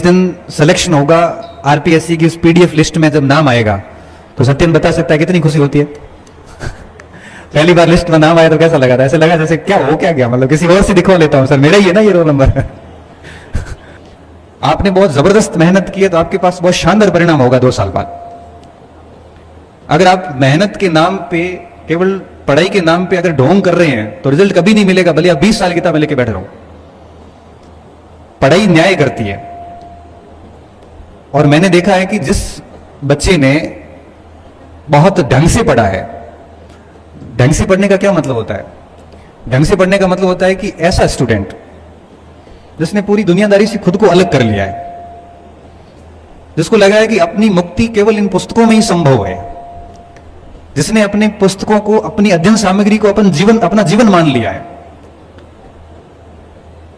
दिन सिलेक्शन होगा आरपीएससी की उस पीडीएफ लिस्ट में जब नाम आएगा तो सत्यन बता सकता है कितनी खुशी होती है। पहली बार लिस्ट में नाम आया तो कैसा लगा था? ऐसे लगा जैसे क्या हो क्या गया, मतलब किसी और से दिखवा लेता हूं, सर मेरा ही है ना ये रोल नंबर। आपने बहुत जबरदस्त मेहनत की है तो आपके पास बहुत शानदार परिणाम होगा 2 साल बाद। अगर आप मेहनत के नाम पे, केवल पढ़ाई के नाम पे अगर ढोंग कर रहे हैं तो रिजल्ट कभी नहीं मिलेगा, भले आप 20 साल किताब लेके बैठ रहे हो। पढ़ाई न्याय करती है। और मैंने देखा है कि जिस बच्चे ने बहुत ढंग से पढ़ा है, ढंग से पढ़ने का क्या मतलब होता है? ढंग से पढ़ने का मतलब होता है कि ऐसा स्टूडेंट जिसने पूरी दुनियादारी से खुद को अलग कर लिया है, जिसको लगा है कि अपनी मुक्ति केवल इन पुस्तकों में ही संभव है, जिसने अपने पुस्तकों को, अपनी अध्ययन सामग्री को अपना जीवन मान लिया है,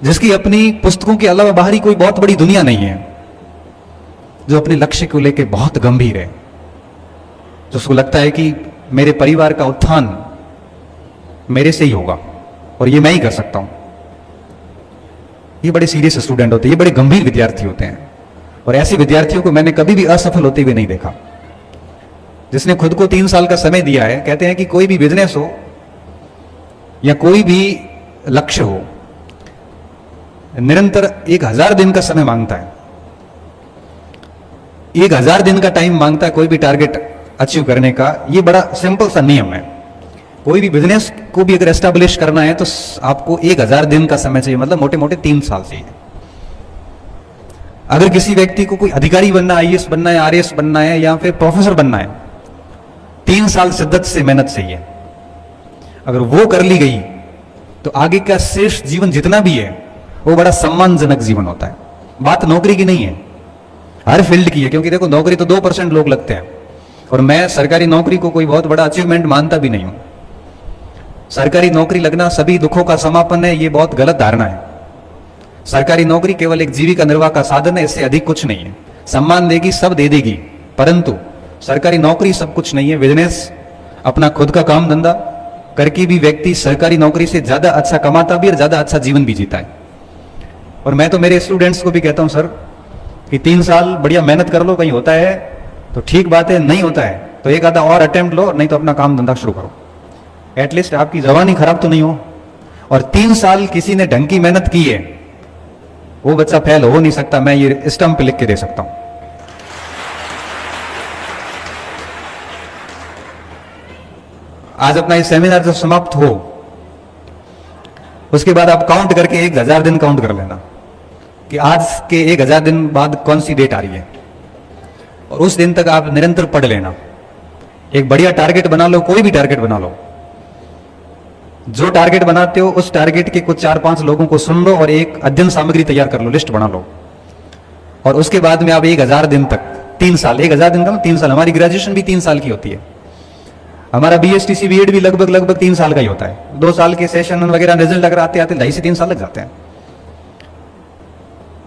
जिसकी अपनी पुस्तकों के अलावा बाहरी कोई बहुत बड़ी दुनिया नहीं है, जो अपने लक्ष्य को लेकर बहुत गंभीर है, जो उसको लगता है कि मेरे परिवार का उत्थान मेरे से ही होगा और ये मैं ही कर सकता हूं। ये बड़े सीरियस स्टूडेंट होते हैं, ये बड़े गंभीर विद्यार्थी होते हैं। और ऐसे विद्यार्थियों को मैंने कभी भी असफल होते हुए नहीं देखा। जिसने खुद को 3 साल का समय दिया है, कहते हैं कि कोई भी बिजनेस हो या कोई भी लक्ष्य हो, निरंतर 1000 दिन का समय मांगता है। 1000 दिन का टाइम मांगता है कोई भी टारगेट अचीव करने का। ये बड़ा सिंपल सा नियम है। कोई भी बिजनेस को भी अगर एस्टैब्लिश करना है तो आपको 1000 दिन का समय चाहिए, मतलब मोटे मोटे 3 साल चाहिए। अगर किसी व्यक्ति को कोई अधिकारी बनना है, आईएएस बनना है, आरएएस बनना है या फिर प्रोफेसर बनना है, 3 साल शिद्दत से मेहनत चाहिए। अगर वो कर ली गई तो आगे का शेष जीवन जितना भी है वो बड़ा सम्मानजनक जीवन होता है। बात नौकरी की नहीं है, हर फील्ड की है। क्योंकि देखो, नौकरी तो 2% लोग लगते हैं और मैं सरकारी नौकरी को कोई बहुत बड़ा अचीवमेंट मानता भी नहीं हूं। सरकारी नौकरी लगना सभी दुखों का समापन है, ये बहुत गलत धारणा है। सरकारी नौकरी केवल एक जीविका निर्वाह का साधन है, इससे अधिक कुछ नहीं है। सम्मान देगी, सब दे देगी, परंतु सरकारी नौकरी सब कुछ नहीं है। बिजनेस, अपना खुद का काम धंधा करके भी व्यक्ति सरकारी नौकरी से ज्यादा अच्छा कमाता भी और ज्यादा अच्छा जीवन भी जीता है। और मैं तो मेरे स्टूडेंट्स को भी कहता हूं, सर कि 3 साल बढ़िया मेहनत कर लो, कहीं होता है तो ठीक बात है, नहीं होता है तो एक आधा और अटेम्प्ट लो, नहीं तो अपना काम धंधा शुरू करो। एटलीस्ट आपकी जबानी खराब तो नहीं हो। और 3 साल किसी ने ढंग की मेहनत की है, वो बच्चा फेल हो नहीं सकता। मैं ये स्टंप पे लिख के दे सकता हूं। आज अपना ये सेमिनार जब समाप्त हो, उसके बाद आप काउंट करके 1000 दिन काउंट कर लेना कि आज के 1000 दिन बाद कौन सी डेट आ रही है, और उस दिन तक आप निरंतर पढ़ लेना। एक बढ़िया टारगेट बना लो, कोई भी टारगेट बना लो। जो टारगेट बनाते हो उस टारगेट के कुछ 4-5 लोगों को सुन लो और एक अध्ययन सामग्री तैयार कर लो, लिस्ट बना लो। और उसके बाद में आप 1000 दिन तक, 3 साल, 1000 दिन का 3 साल, हमारी ग्रेजुएशन भी 3 साल की होती है। हमारा बीएसटीसी बीएड भी लगभग 3 साल का ही होता है। 2 साल के सेशन वगैरह रिजल्ट अगर आते आते 2.5 से 3 साल लग जाते हैं।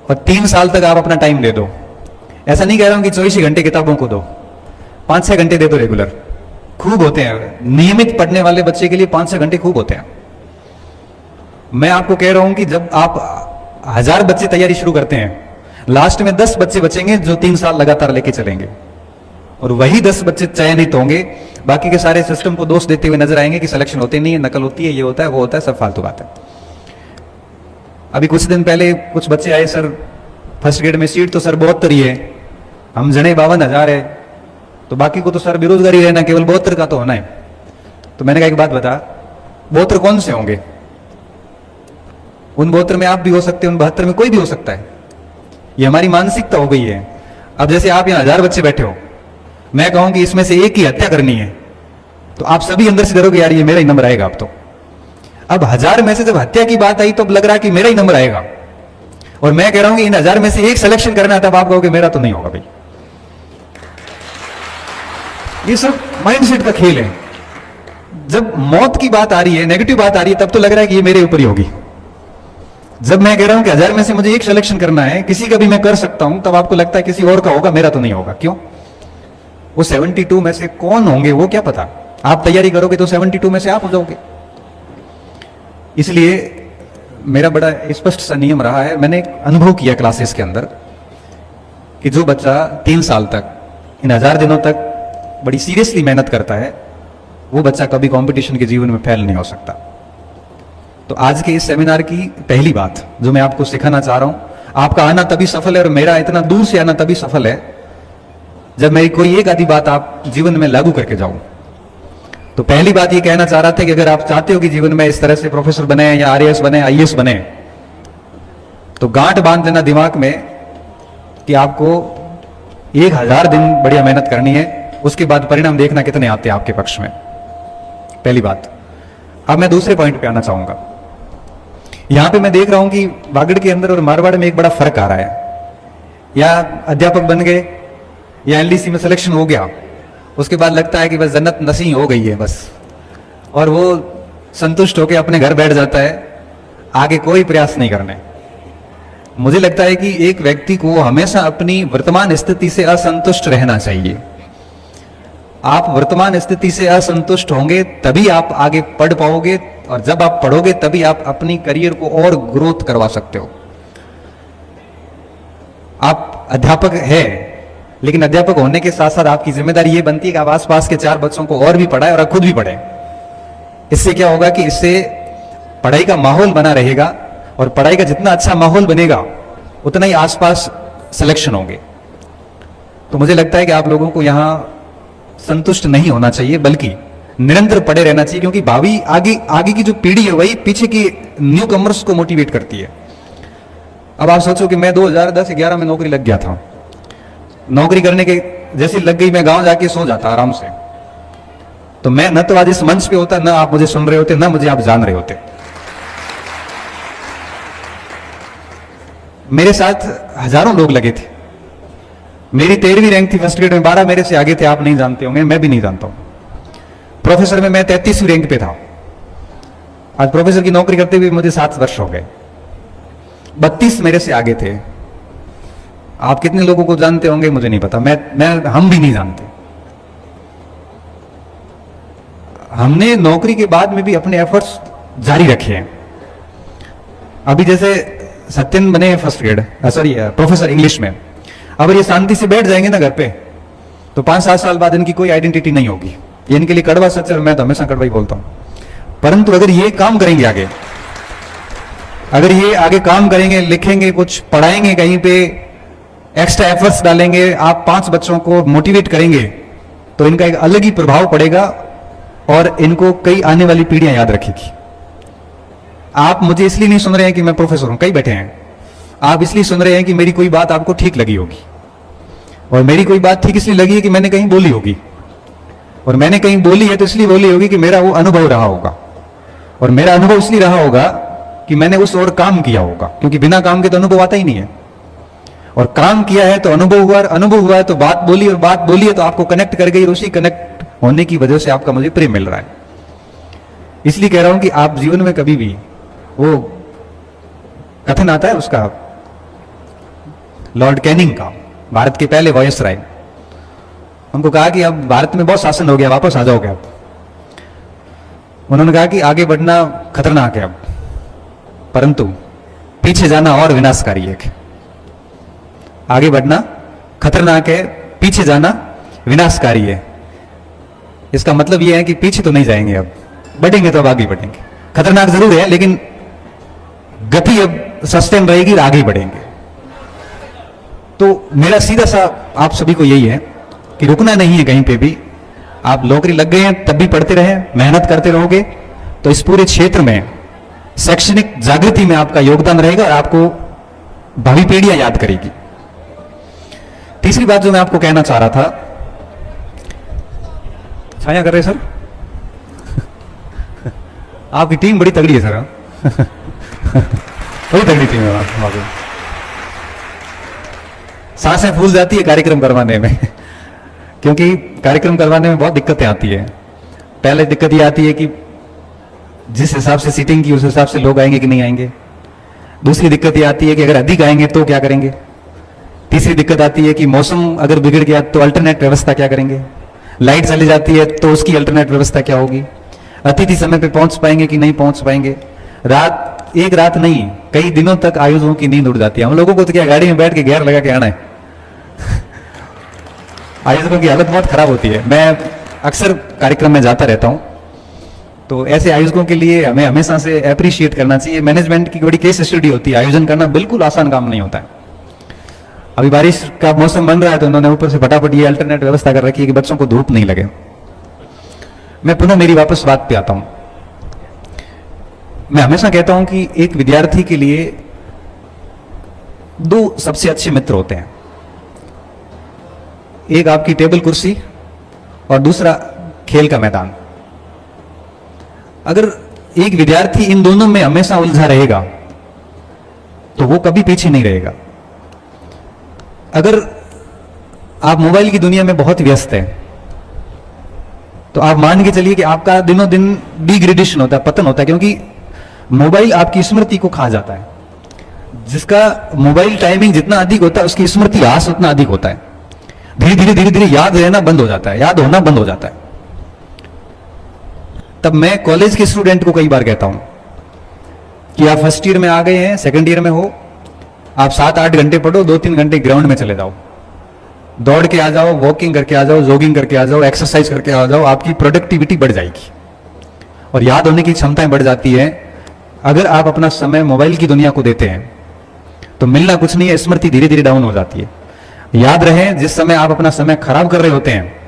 और 3 साल तक आप अपना टाइम दे दो। ऐसा नहीं कह रहा हूं कि 24 घंटे किताबों को दो, 5-6 घंटे दे दो रेगुलर, खूब होते हैं। नियमित पढ़ने वाले बच्चे के लिए 5-6 घंटे खूब होते हैं। मैं आपको कह रहा हूं कि जब आप 1000 बच्चे तैयारी शुरू करते हैं, लास्ट में 10 बच्चे बचेंगे जो 3 साल लगातार लेके चलेंगे, और वही 10 बच्चे चयनित होंगे। बाकी के सारे सिस्टम को दोष देते हुए नजर आएंगे कि सिलेक्शन होते नहीं है, नकल होती है, ये होता है, वो होता है, सब फालतू बात है। अभी कुछ दिन पहले कुछ बच्चे आए, सर फर्स्ट ग्रेड में सीट तो सर 72 ही है, हम जने 52,000 है, तो बाकी को तो सर बेरोजगारी रहना, केवल 72 का तो होना है। तो मैंने कहा एक बात बता, 72 कौन से होंगे? उन 72 में आप भी हो सकते हैं, उन 72 में कोई भी हो सकता है। ये हमारी मानसिकता हो गई है। अब जैसे आप यहाँ 1000 बच्चे बैठे हो, मैं कहूं कि इसमें से एक की हत्या करनी है, तो आप सभी अंदर से डरोगे, यार ये मेरा ही नंबर आएगा। अब तो अब 1000 में से जब हत्या की बात आई तो अब लग रहा है कि मेरा ही नंबर आएगा। और मैं कह रहा हूं कि इन 1000 में से एक सिलेक्शन करना है, तब आप कहोगे मेरा तो नहीं होगा भाई। ये सब माइंडसेट का खेल है। जब मौत की बात आ रही है, नेगेटिव बात आ रही है, तब तो लग रहा है कि ये मेरे ऊपर ही होगी। जब मैं कह रहा हूं कि 1000 में से मुझे एक सिलेक्शन करना है, किसी का भी मैं कर सकता हूं, तब आपको लगता है किसी और का होगा, मेरा तो नहीं होगा। क्यों? वो 72 में से कौन होंगे वो क्या पता। आप तैयारी करोगे तो 72 में से आप हो जाओगे। इसलिए मेरा बड़ा स्पष्ट सा नियम रहा है। मैंने एक अनुभव किया क्लासेस के अंदर कि जो बच्चा 3 साल तक इन 1000 दिनों तक बड़ी सीरियसली मेहनत करता है, वो बच्चा कभी कंपटीशन के जीवन में फेल नहीं हो सकता। तो आज के इस सेमिनार की पहली बात जो मैं आपको सिखाना चाह रहा हूं, आपका आना तभी सफल है और मेरा इतना दूर से आना तभी सफल है जब मेरी कोई एक आधी बात आप जीवन में लागू करके जाऊं। तो पहली बात ये कहना चाह रहा था कि अगर आप चाहते हो कि जीवन में इस तरह से प्रोफेसर बने या आरएएस बने, आईएएस बने, तो गांठ बांध लेना दिमाग में कि आपको 1000 दिन बढ़िया मेहनत करनी है, उसके बाद परिणाम देखना कितने आते हैं आपके पक्ष में। पहली बात। अब मैं दूसरे पॉइंट पे आना चाहूंगा। यहां पे मैं देख रहा हूं कि बागड़ के अंदर और मारवाड़ में एक बड़ा फर्क आ रहा है। या अध्यापक बन गए या एलडीसी में सिलेक्शन हो गया, उसके बाद लगता है कि बस जन्नत नसीब हो गई है बस, और वो संतुष्ट होकर अपने घर बैठ जाता है, आगे कोई प्रयास नहीं करने। मुझे लगता है कि एक व्यक्ति को हमेशा अपनी वर्तमान स्थिति से असंतुष्ट रहना चाहिए। आप वर्तमान स्थिति से असंतुष्ट होंगे तभी आप आगे पढ़ पाओगे, और जब आप पढ़ोगे तभी आप अपनी करियर को और ग्रोथ करवा सकते हो। आप अध्यापक है, लेकिन अध्यापक होने के साथ साथ आपकी जिम्मेदारी ये बनती है कि आप आसपास के 4 बच्चों को और भी पढ़ाएं और आप खुद भी पढ़ें। इससे क्या होगा कि इससे पढ़ाई का माहौल बना रहेगा, और पढ़ाई का जितना अच्छा माहौल बनेगा उतना ही आसपास सिलेक्शन होंगे। तो मुझे लगता है कि आप लोगों को यहां संतुष्ट नहीं होना चाहिए, बल्कि निरंतर पढ़े रहना चाहिए, क्योंकि भावी आगे की जो पीढ़ी है वही पीछे की न्यू कमर्स को मोटिवेट करती है। अब आप सोचो कि मैं 2010-11 में नौकरी लग गया था। नौकरी करने के जैसे लग गई, मैं गांव जाके सो जाता आराम से। तो मैं न तो आज इस मंच पे होता, न आप मुझे सुन रहे होते, न मुझे आप जान रहे होते। मेरे साथ हजारों लोग लगे थे। मेरी 13वीं रैंक थी फर्स्ट ग्रेड में, 12 मेरे से आगे थे, आप नहीं जानते होंगे, मैं भी नहीं जानता हूं। प्रोफेसर में मैं 33वीं रैंक पे था। आज प्रोफेसर की नौकरी करते हुए मुझे 7 वर्ष हो गए। 32 मेरे से आगे थे। आप कितने लोगों को जानते होंगे मुझे नहीं पता, हम भी नहीं जानते। हमने नौकरी के बाद में भी अपने एफर्ट्स जारी रखे हैं। अभी जैसे सत्यन बने first grade, sorry professor English में, अगर ये शांति से बैठ जाएंगे ना घर पे, तो 5-7 साल बाद इनकी कोई आइडेंटिटी नहीं होगी। ये इनके लिए कड़वा सच है, मैं तो हमेशा कड़वा ही बोलता हूं। परंतु अगर ये काम करेंगे आगे, अगर ये आगे काम करेंगे, लिखेंगे, कुछ पढ़ाएंगे, कहीं पे एक्स्ट्रा एफर्ट्स डालेंगे, आप 5 बच्चों को मोटिवेट करेंगे, तो इनका एक अलग ही प्रभाव पड़ेगा और इनको कई आने वाली पीढ़ियां याद रखेगी। आप मुझे इसलिए नहीं सुन रहे हैं कि मैं प्रोफेसर हूं, कई बैठे हैं। आप इसलिए सुन रहे हैं कि मेरी कोई बात आपको ठीक लगी होगी, और मेरी कोई बात ठीक इसलिए लगी है कि मैंने कहीं बोली होगी, और मैंने कहीं बोली है तो इसलिए बोली होगी कि मेरा वो अनुभव रहा होगा, और मेरा अनुभव इसलिए रहा होगा कि मैंने उस और काम किया होगा, क्योंकि बिना काम के तो अनुभव आता ही नहीं है। और काम किया है तो अनुभव हुआ, अनुभव हुआ है तो बात बोली, और बात बोली है तो आपको कनेक्ट कर गई, और उसी कनेक्ट होने की वजह से आपका मुझे प्रेम मिल रहा है। इसलिए कह रहा हूं कि आप जीवन में कभी भी, वो कथन आता है उसका, लॉर्ड कैनिंग का, भारत के पहले वायसराय, उनको कहा कि अब भारत में बहुत शासन हो गया, वापस आ जाओगे आप। उन्होंने कहा कि आगे बढ़ना खतरनाक है अब, परंतु पीछे जाना और विनाशकारी है। आगे बढ़ना खतरनाक है, पीछे जाना विनाशकारी है। इसका मतलब यह है कि पीछे तो नहीं जाएंगे, अब बढ़ेंगे तो अब आगे बढ़ेंगे। खतरनाक जरूर है, लेकिन गति अब सस्टेन रहेगी और आगे बढ़ेंगे। तो मेरा सीधा सा आप सभी को यही है कि रुकना नहीं है कहीं पे भी। आप नौकरी लग गए हैं तब भी पढ़ते रहे, मेहनत करते रहोगे तो इस पूरे क्षेत्र में शैक्षणिक जागृति में आपका योगदान रहेगा और आपको भावी पीढ़ियां याद करेगी। तीसरी बात जो मैं आपको कहना चाह रहा था, छाया कर रहे सर आपकी टीम बड़ी तगड़ी है सर। बड़ी तगड़ी टीम है, सांसें फूल जाती है कार्यक्रम करवाने में क्योंकि कार्यक्रम करवाने में बहुत दिक्कतें आती है। पहले दिक्कत ये आती है कि जिस हिसाब से सीटिंग की उस हिसाब से लोग आएंगे कि नहीं आएंगे। दूसरी दिक्कत ये आती है कि अगर अधिक आएंगे तो क्या करेंगे। तीसरी दिक्कत आती है कि मौसम अगर बिगड़ गया तो अल्टरनेट व्यवस्था क्या करेंगे। लाइट चली जाती है तो उसकी अल्टरनेट व्यवस्था क्या होगी। अतिथि समय पे पहुंच पाएंगे कि नहीं पहुंच पाएंगे। रात, एक रात नहीं कई दिनों तक आयोजकों की नींद उड़ जाती है। हम लोगों को तो क्या गाड़ी में बैठ के घेर लगा के आना है आयोजकों की हालत बहुत खराब होती है। मैं अक्सर कार्यक्रम में जाता रहता हूं, तो ऐसे आयोजकों के लिए हमें हमेशा से अप्रिशिएट करना चाहिए। मैनेजमेंट की बड़ी केस स्टडी होती है, आयोजन करना बिल्कुल आसान काम नहीं होता है। अभी बारिश का मौसम बन रहा है तो उन्होंने ऊपर से फटाफट ये अल्टरनेट व्यवस्था कर रखी है कि बच्चों को धूप नहीं लगे। मैं पुनः मेरी वापस बात पे आता हूं। मैं हमेशा कहता हूं कि एक विद्यार्थी के लिए दो सबसे अच्छे मित्र होते हैं, एक आपकी टेबल कुर्सी और दूसरा खेल का मैदान। अगर एक विद्यार्थी इन दोनों में हमेशा उलझा रहेगा तो वो कभी पीछे नहीं रहेगा। अगर आप मोबाइल की दुनिया में बहुत व्यस्त हैं तो आप मान के चलिए कि आपका दिनों दिन डिग्रेडेशन होता है, पतन होता है, क्योंकि मोबाइल आपकी स्मृति को खा जाता है। जिसका मोबाइल टाइमिंग जितना अधिक होता है उसकी स्मृति ह्रास उतना अधिक होता है। धीरे धीरे याद रहना बंद हो जाता है, याद होना बंद हो जाता है। तब मैं कॉलेज के स्टूडेंट को कई बार कहता हूं कि आप फर्स्ट ईयर में आ गए हैं, सेकंड ईयर में हो, आप 7-8 घंटे पढ़ो, 2-3 घंटे ग्राउंड में चले जाओ, दौड़ के आ जाओ, वॉकिंग करके आ जाओ, जॉगिंग करके आ जाओ, एक्सरसाइज करके आ जाओ। आपकी प्रोडक्टिविटी बढ़ जाएगी और याद होने की क्षमताएं बढ़ जाती है। अगर आप अपना समय मोबाइल की दुनिया को देते हैं तो मिलना कुछ नहीं है, स्मृति धीरे धीरे डाउन हो जाती है। याद रहे, जिस समय आप अपना समय खराब कर रहे होते हैं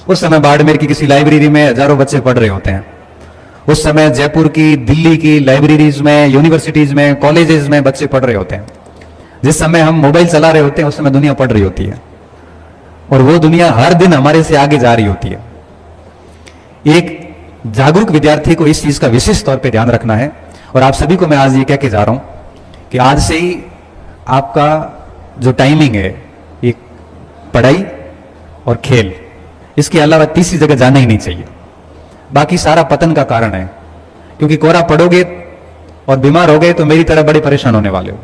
उस समय बाड़मेर की किसी लाइब्रेरी में हजारों बच्चे पढ़ रहे होते हैं। उस समय जयपुर की, दिल्ली की लाइब्रेरीज में, यूनिवर्सिटीज में, कॉलेजेस में बच्चे पढ़ रहे होते हैं। जिस समय हम मोबाइल चला रहे होते हैं उस समय दुनिया पढ़ रही होती है और वो दुनिया हर दिन हमारे से आगे जा रही होती है। एक जागरूक विद्यार्थी को इस चीज का विशेष तौर पे ध्यान रखना है और आप सभी को मैं आज ये कह के जा रहा हूं कि आज से ही आपका जो टाइमिंग है ये पढ़ाई और खेल, इसके अलावा तीसरी जगह जाना ही नहीं चाहिए। बाकी सारा पतन का कारण है, क्योंकि कोरा पढ़ोगे और बीमार हो गए तो मेरी तरह बड़े परेशान होने वाले हो।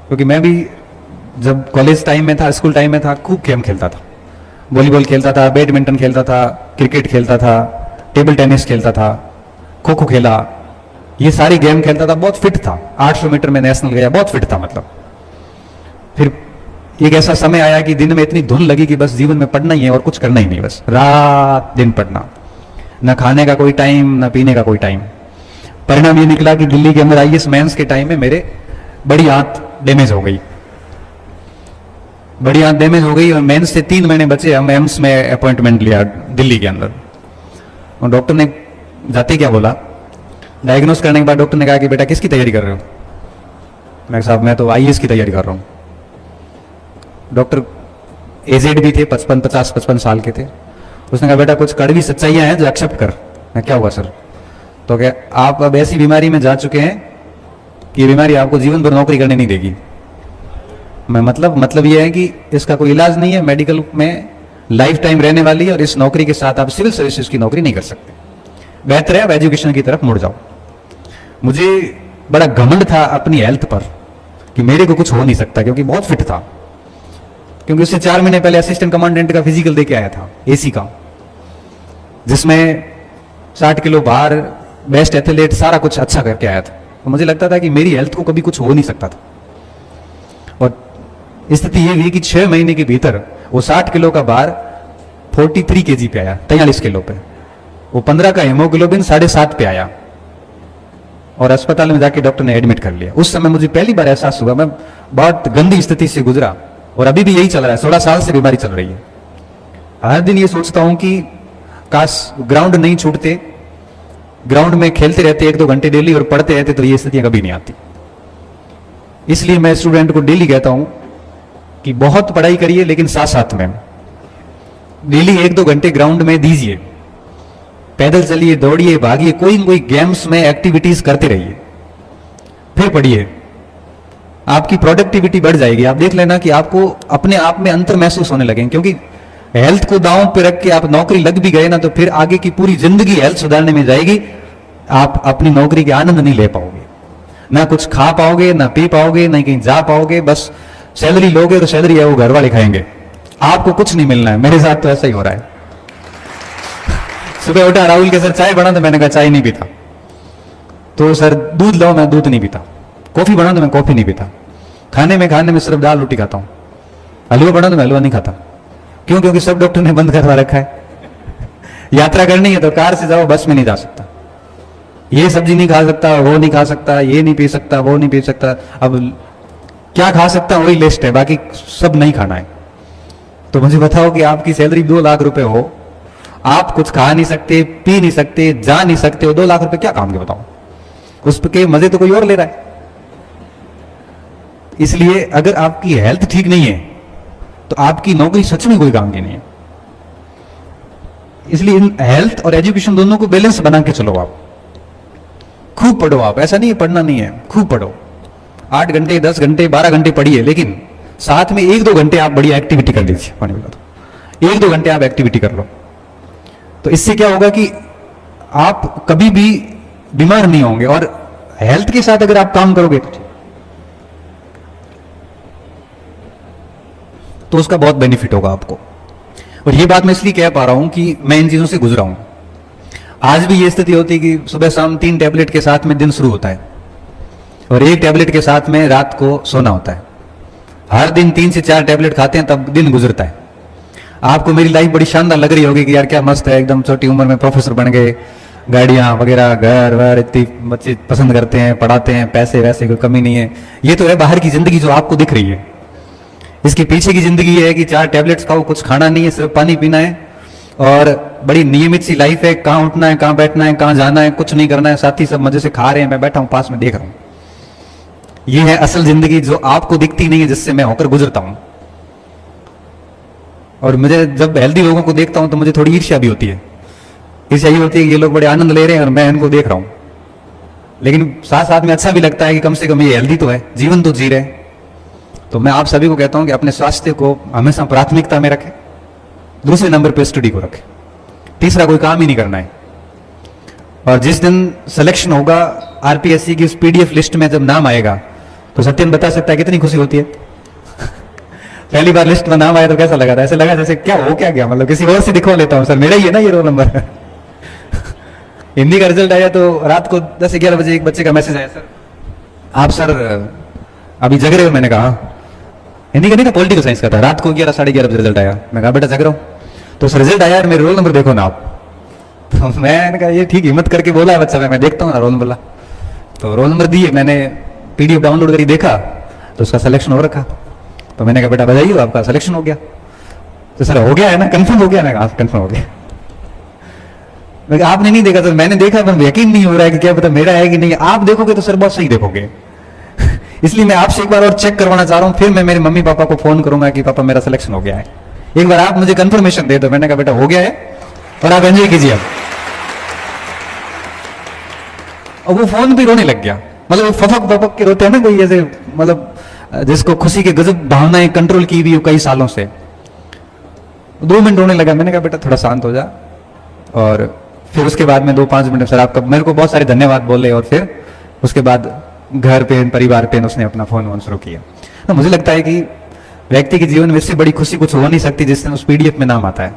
क्योंकि मैं भी जब कॉलेज टाइम में था, स्कूल टाइम में था, खूब गेम खेलता था, वॉलीबॉल खेलता था, बैडमिंटन खेलता था, क्रिकेट खेलता था, टेबल टेनिस खेलता था, खो खो खेला, ये सारी गेम खेलता था, बहुत फिट था। 800 मीटर में नेशनल गया, बहुत फिट था। मतलब फिर एक ऐसा समय आया कि दिन में इतनी धुन लगी कि बस जीवन में पढ़ना ही है और कुछ करना ही नहीं, बस रात दिन पढ़ना, न खाने का कोई टाइम, न पीने का कोई टाइम। परिणाम ये निकला कि दिल्ली के अंदर आईएएस मेंस के टाइम में मेरे बड़ी आंत डैमेज हो गई, बड़ी आंत डैमेज हो गई और मेंस से 3 महीने बचे। हम एम्स में अपॉइंटमेंट लिया दिल्ली के अंदर और डॉक्टर ने जाते क्या बोला, डायग्नोस करने के बाद डॉक्टर ने कहा कि बेटा किसकी तैयारी कर रहे हो? मैं साहब मैं तो आईएएस की तैयारी कर रहा हूँ। डॉक्टर एजेड भी थे, 55 साल के थे। उसने कहा बेटा कुछ कड़वी सच्चाइयां हैं जो एक्सेप्ट कर। मैं क्या हुआ सर? तो क्या आप अब ऐसी बीमारी में जा चुके हैं कि ये बीमारी आपको जीवन भर नौकरी करने नहीं देगी। मैं मतलब ये है कि इसका कोई इलाज नहीं है, मेडिकल में लाइफ टाइम रहने वाली है और इस नौकरी के साथ आप सिविल सर्विसेज की नौकरी नहीं कर सकते। बेहतर है आप एजुकेशन की तरफ मुड़ जाओ। मुझे बड़ा घमंड था अपनी हेल्थ पर कि मेरे को कुछ हो नहीं सकता, क्योंकि बहुत फिट था। क्योंकि उससे 4 महीने पहले असिस्टेंट कमांडेंट का फिजिकल देके आया था एसी का, जिसमें 60 किलो भार, बेस्ट एथलीट, सारा कुछ अच्छा करके आया था। तो मुझे लगता था कि मेरी हेल्थ को कभी कुछ हो नहीं सकता था। और स्थिति ये हुई कि 6 महीने के भीतर वो 60 किलो का भार 43 kg पे आया, 43 किलो पे। वो 15 का हीमोग्लोबिन 7.5 पे आया और अस्पताल में जाके डॉक्टर ने एडमिट कर लिया। उस समय मुझे पहली बार एहसास हुआ, मैं बहुत गंदी स्थिति से गुजरा और अभी भी यही चल रहा है। 16 साल से बीमारी चल रही है। हर दिन ये सोचता हूं कि काश ग्राउंड नहीं छूटते, ग्राउंड में खेलते रहते 1-2 घंटे डेली और पढ़ते रहते तो ये स्थितियां कभी नहीं आती। इसलिए मैं स्टूडेंट को डेली कहता हूं कि बहुत पढ़ाई करिए, लेकिन साथ साथ में डेली 1-2 घंटे ग्राउंड में दीजिए। पैदल चलिए, दौड़िए, भागिए, कोई न कोई गेम्स में एक्टिविटीज करते रहिए, फिर पढ़िए। आपकी प्रोडक्टिविटी बढ़ जाएगी। आप देख लेना कि आपको अपने आप में अंतर महसूस होने लगे। क्योंकि हेल्थ को दांव पे रख के आप नौकरी लग भी गए ना तो फिर आगे की पूरी जिंदगी हेल्थ सुधारने में जाएगी। आप अपनी नौकरी के आनंद नहीं ले पाओगे, ना कुछ खा पाओगे, ना पी पाओगे, ना कहीं जा पाओगे। बस सैलरी लोगे तो सैलरी है वो घर वाले खाएंगे, आपको कुछ नहीं मिलना है। मेरे साथ तो ऐसा ही हो रहा है। सुबह उठा, राहुल के सर चाय बना, तो मैंने कहा चाय नहीं पीता। तो सर दूध लाओ, मैं दूध नहीं पीता। कॉफी बना, तो मैं कॉफी नहीं पीता। खाने में सिर्फ दाल रोटी खाता हूं। हलवा बना तो मैं हलवा नहीं खाता। क्यों? क्योंकि सब डॉक्टर ने बंद करवा रखा है। यात्रा करनी है तो कार से जाओ, बस में नहीं जा सकता। ये सब्जी नहीं खा सकता, वो नहीं खा सकता, ये नहीं पी सकता, वो नहीं पी सकता। अब क्या खा सकता वही लिस्ट है, बाकी सब नहीं खाना है। तो मुझे बताओ कि आपकी सैलरी 2 लाख रुपए हो, आप कुछ खा नहीं सकते, पी नहीं सकते, जा नहीं सकते हो, 2 लाख रुपए क्या काम के बताओ? उस के मजे तो कोई और ले रहा है। इसलिए अगर आपकी हेल्थ ठीक नहीं है तो आपकी नौकरी सच में कोई काम की नहीं है। इसलिए इन हेल्थ और एजुकेशन दोनों को बैलेंस बना के चलो। आप खूब पढ़ो, आप ऐसा नहीं है पढ़ना नहीं है, खूब पढ़ो, 8 घंटे 10 घंटे 12 घंटे पढ़िए, लेकिन साथ में 1-2 घंटे आप बड़ी एक्टिविटी कर लीजिए। पानी पिला दो, 1-2 घंटे आप एक्टिविटी कर लो। तो इससे क्या होगा कि आप कभी भी बीमार नहीं होंगे, और हेल्थ के साथ अगर आप काम करोगे तो उसका बहुत बेनिफिट होगा आपको। और ये बात मैं इसलिए कह पा रहा हूं कि मैं इन चीजों से गुजरा हूं। आज भी ये स्थिति होती है कि सुबह शाम 3 टैबलेट के साथ में दिन शुरू होता है, और 1 टैबलेट के साथ में रात को सोना होता है। हर दिन 3 से 4 टैबलेट खाते हैं, तब दिन गुजरता है। आपको मेरी लाइफ बड़ी शानदार लग रही होगी कि यार क्या मस्त है, एकदम छोटी उम्र में प्रोफेसर बन गए, गाड़ियां वगैरह, घर वर, इतनी बच्चे पसंद करते हैं, पढ़ाते हैं, पैसे वैसे कोई कमी नहीं है। ये तो है बाहर की जिंदगी जो आपको दिख रही है। इसके पीछे की जिंदगी ये है कि 4 टैबलेट्स खाओ, कुछ खाना नहीं है, सिर्फ पानी पीना है, और बड़ी नियमित सी लाइफ है। कहाँ उठना है, कहाँ बैठना है, कहाँ जाना है, कुछ नहीं करना है। साथी सब मजे से खा रहे हैं, मैं बैठा हूं पास में देख रहा हूं। ये है असल जिंदगी जो आपको दिखती नहीं है, जिससे मैं होकर गुजरता हूं। और मुझे जब हेल्दी लोगों को देखता हूं तो मुझे थोड़ी ईर्ष्या भी होती है। ईर्ष्या ये होती है कि ये लोग बड़े आनंद ले रहे हैं और मैं इनको देख रहा हूं। लेकिन साथ साथ में अच्छा भी लगता है कि कम से कम ये हेल्दी तो है, जीवन तो जी रहे हैं। तो मैं आप सभी को कहता हूं कि अपने स्वास्थ्य को हमेशा प्राथमिकता में रखें, दूसरे नंबर पे स्टडी को रखें, तीसरा कोई काम ही नहीं करना है। और जिस दिन सिलेक्शन होगा आरपीएससी की उस पीडीएफ लिस्ट में जब नाम आएगा तो सत्यन बता सकता है कितनी खुशी होती है। पहली बार लिस्ट में नाम आया तो कैसा लगा था? ऐसे लगा जैसे क्या हो क्या गया, मतलब किसी और से दिखवा लेता हूं, सर मेरा ही है ना ये रोल नंबर। हिंदी का रिजल्ट आया तो रात को 10-11 बजे एक बच्चे का मैसेज आया, सर आप सर अभी जग रहे हो? मैंने कहा हिंदी का नहीं था, पॉलिटिकल साइंस का था। रात को 11-11:30 बजे रिजल्ट आया। मैं कहा बेटा जग रहा हूं। तो रिजल्ट आया, मेरे रोल नंबर देखो ना आप। तो मैंने कहा ये ठीक हिम्मत करके बोला है बच्चा, मैं देखता हूँ ना रोल नंबर। तो रोल नंबर दिए, मैंने पीडीएफ डाउनलोड करके देखा तो उसका सिलेक्शन हो रखा। तो मैंने कहा बेटा बधाई हो, आपका सिलेक्शन हो गया। तो सर हो गया है ना, कंफर्म हो गया? मैं कहा कंफर्म हो गया। मैं कहा आपने नहीं देखा? तो मैंने देखा, पर यकीन नहीं हो रहा है कि क्या पता मेरा है कि नहीं। आप देखोगे तो सर बहुत सही देखोगे। इसलिए मैं आपसे एक बार और चेक करवाना चाह रहा हूं, फिर मैं मेरे मम्मी पापा को फोन करूंगा कि पापा मेरा सिलेक्शन हो गया है, एक बार आप मुझे कंफर्मेशन दे दो। मैंने कहा बेटा हो गया है और आप एंजॉय कीजिए। अब वो फोन भी रोने लग गया, मतलब वो फपक फपक के रोते हैं ना कोई, जैसे मतलब जिसको खुशी के गजब भावनाएं कंट्रोल की हुई कई सालों से। 2 मिनट रोने लगा। मैंने कहा बेटा थोड़ा शांत हो जा। और फिर उसके बाद में 2-5 मिनट सर आपका मेरे को बहुत सारे धन्यवाद बोले, और फिर उसके बाद घर पे परिवार पे उसने अपना फोन शुरू किया। तो मुझे लगता है कि व्यक्ति के जीवन में इससे बड़ी खुशी कुछ हो नहीं सकती जिससे उस पीडीएफ में नाम आता है।